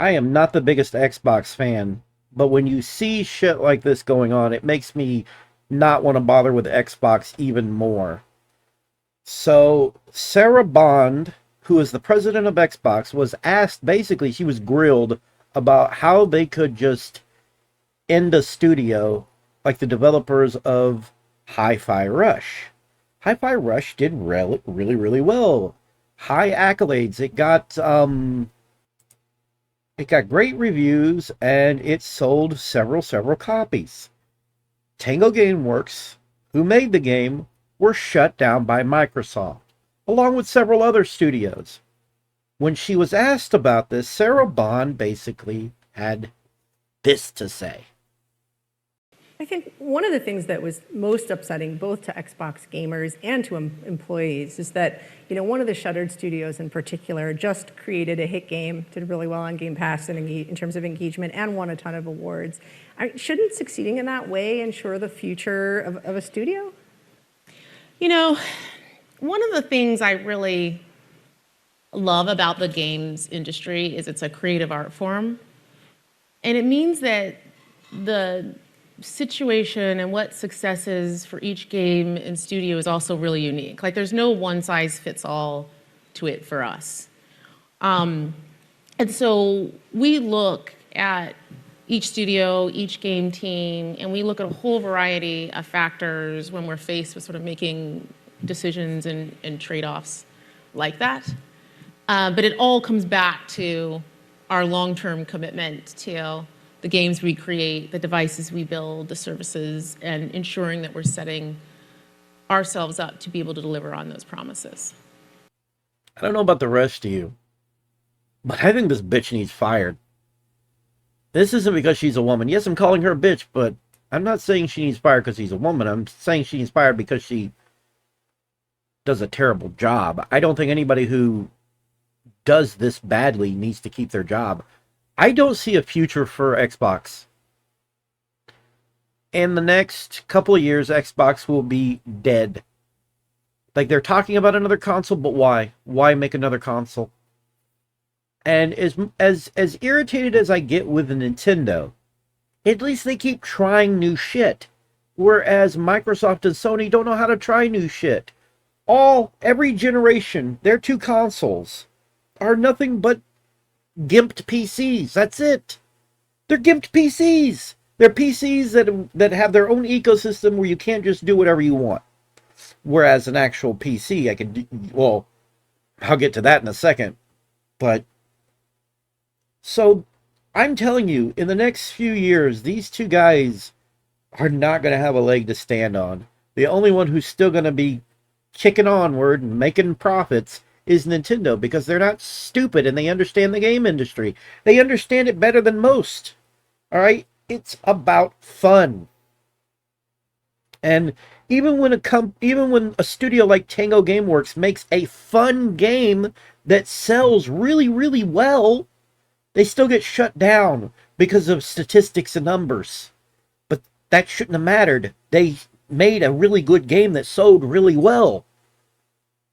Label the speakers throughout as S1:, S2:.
S1: I am not the biggest Xbox fan, but when you see shit like this going on, it makes me not want to bother with Xbox even more. So, Sarah Bond, who is the president of Xbox, was asked, basically, she was grilled about how they could just end a studio like the developers of Hi-Fi Rush. Hi-Fi Rush did really, really well. High accolades. It got great reviews and it sold several copies. Tango Gameworks, who made the game, were shut down by Microsoft, along with several other studios. When she was asked about this, Sarah Bond basically had this to say.
S2: I think one of the things that was most upsetting both to Xbox gamers and to employees is that, one of the shuttered studios in particular just created a hit game, did really well on Game Pass in terms of engagement, and won a ton of awards. Shouldn't succeeding in that way ensure the future of a studio?
S3: One of the things I really love about the games industry is it's a creative art form. And it means that the situation and what success is for each game and studio is also really unique. Like there's no one size fits all to it for us. And so we look at each studio, each game team, and we look at a whole variety of factors when we're faced with sort of making decisions and trade-offs like that. But it all comes back to our long-term commitment to the games we create, the devices we build, the services, and ensuring that we're setting ourselves up to be able to deliver on those promises.
S1: I don't know about the rest of you, but I think this bitch needs fired. This isn't because she's a woman. Yes, I'm calling her a bitch, but I'm not saying she needs fired because she's a woman. I'm saying she needs fired because she does a terrible job. I don't think anybody who does this badly needs to keep their job. I don't see a future for Xbox. In the next couple of years, Xbox will be dead. Like, they're talking about another console, but why? Why make another console? And as irritated as I get with the Nintendo, at least they keep trying new shit. Whereas Microsoft and Sony don't know how to try new shit. Every generation, their two consoles are nothing but gimped PCs. That's it. They're gimped PCs. They're PCs that have their own ecosystem where you can't just do whatever you want. Whereas an actual PC, I'll get to that in a second. But, so, I'm telling you, in the next few years, these two guys are not going to have a leg to stand on. The only one who's still going to be kicking onward and making profits is Nintendo, because they're not stupid and they understand the game industry. They understand it better than most. All right? It's about fun. And even when a studio like Tango Gameworks makes a fun game that sells really, really well, they still get shut down because of statistics and numbers. But that shouldn't have mattered. They made a really good game that sold really well.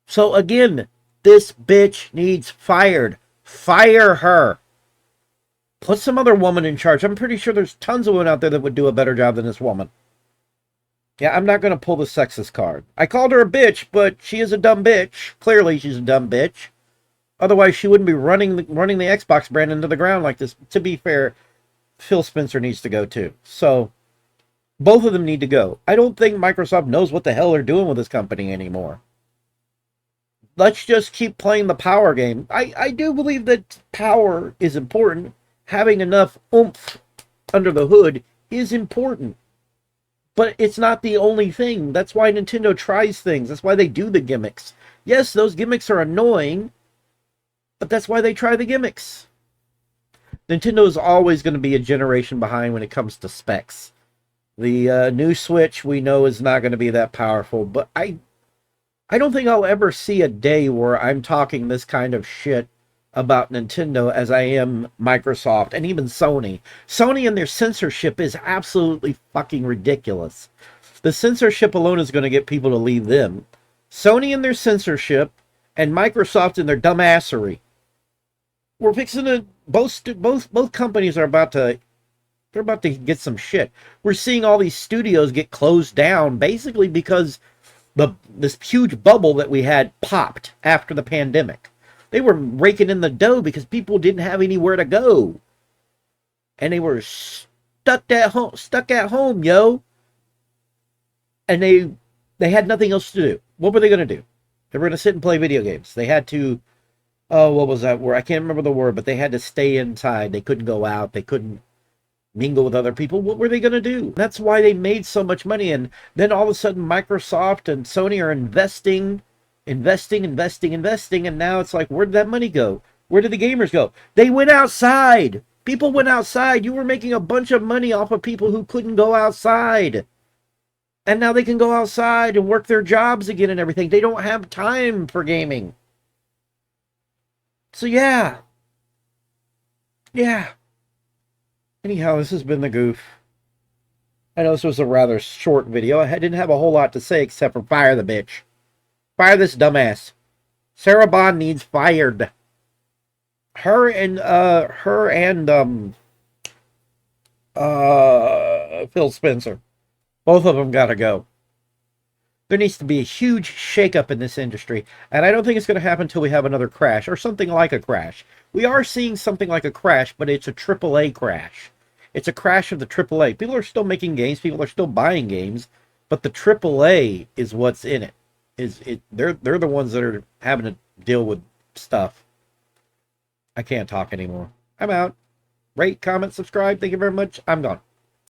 S1: So again, this bitch needs fired. Fire her. Put some other woman in charge. I'm pretty sure there's tons of women out there that would do a better job than this woman. Yeah, I'm not going to pull the sexist card. I called her a bitch, but she is a dumb bitch. Clearly, she's a dumb bitch. Otherwise, she wouldn't be running the Xbox brand into the ground like this. To be fair, Phil Spencer needs to go too. So, both of them need to go. I don't think Microsoft knows what the hell they're doing with this company anymore. Let's just keep playing the power game. I do believe that power is important. Having enough oomph under the hood is important. But it's not the only thing. That's why Nintendo tries things. That's why they do the gimmicks. Yes, those gimmicks are annoying, but that's why they try the gimmicks. Nintendo is always going to be a generation behind when it comes to specs. The new Switch, we know, is not going to be that powerful, but I don't think I'll ever see a day where I'm talking this kind of shit about Nintendo as I am Microsoft and even Sony. Sony and their censorship is absolutely fucking ridiculous. The censorship alone is going to get people to leave them. Sony and their censorship and Microsoft and their dumbassery. We're fixing to both companies are about to they're about to get some shit. We're seeing all these studios get closed down basically because this huge bubble that we had popped after the pandemic. They were raking in the dough because people didn't have anywhere to go. And they were stuck at home, yo. And they had nothing else to do. What were they going to do? They were going to sit and play video games. They had to, oh, what was that word? I can't remember the word, but they had to stay inside. They couldn't go out. They couldn't mingle with other people. What were they going to do? That's why they made so much money. And then all of a sudden, Microsoft and Sony are investing. And now it's like, where did that money go? Where did the gamers go? They went outside. People went outside. You were making a bunch of money off of people who couldn't go outside. And now they can go outside and work their jobs again and everything. They don't have time for gaming. So yeah. Yeah. Anyhow, this has been The Goof. I know this was a rather short video. I didn't have a whole lot to say except for fire the bitch. Fire this dumbass. Sarah Bond needs fired. Her and Phil Spencer. Both of them gotta go. There needs to be a huge shakeup in this industry, and I don't think it's going to happen until we have another crash, or something like a crash. We are seeing something like a crash, but it's a AAA crash. It's a crash of the AAA. People are still making games, people are still buying games, but the AAA is what's in it. They're the ones that are having to deal with stuff. I can't talk anymore. I'm out. Rate, comment, subscribe. Thank you very much. I'm gone.